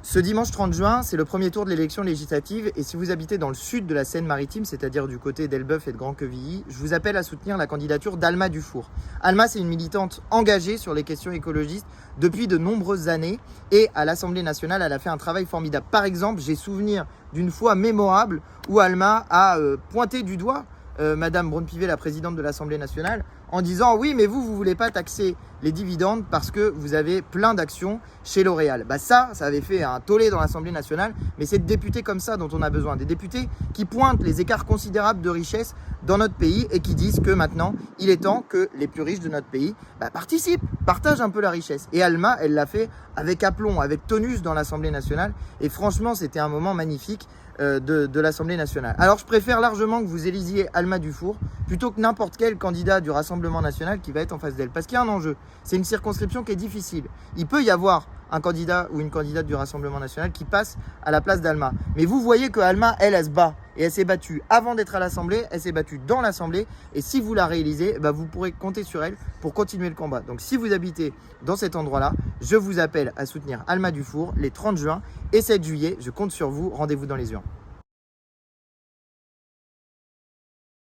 Ce dimanche 30 juin, c'est le premier tour de l'élection législative et si vous habitez dans le sud de la Seine-Maritime, c'est-à-dire du côté d'Elbeuf et de Grand-Quevilly, je vous appelle à soutenir la candidature d'Alma Dufour. Alma, c'est une militante engagée sur les questions écologistes depuis de nombreuses années et à l'Assemblée nationale, elle a fait un travail formidable. Par exemple, j'ai souvenir d'une fois mémorable où Alma a pointé du doigt Madame Braun-Pivet, la présidente de l'Assemblée nationale, en disant oui, mais vous voulez pas taxer les dividendes parce que vous avez plein d'actions chez L'Oréal. Bah ça avait fait un tollé dans l'Assemblée nationale, mais c'est de députés comme ça dont on a besoin, des députés qui pointent les écarts considérables de richesse dans notre pays et qui disent que maintenant, il est temps que les plus riches de notre pays participent, partagent un peu la richesse. Et Alma, elle l'a fait avec aplomb, avec tonus dans l'Assemblée nationale et franchement, c'était un moment magnifique de l'Assemblée nationale. Alors je préfère largement que vous élisiez Alma Dufour plutôt que n'importe quel candidat du Rassemblement national qui va être en face d'elle. Parce qu'il y a un enjeu, c'est une circonscription qui est difficile. Il peut y avoir un candidat ou une candidate du Rassemblement national qui passe à la place d'Alma. Mais vous voyez que Alma, elle se bat. Et elle s'est battue avant d'être à l'Assemblée, elle s'est battue dans l'Assemblée. Et si vous la réalisez, vous pourrez compter sur elle pour continuer le combat. Donc si vous habitez dans cet endroit-là, je vous appelle à soutenir Alma Dufour les 30 juin et 7 juillet. Je compte sur vous, rendez-vous dans les urnes.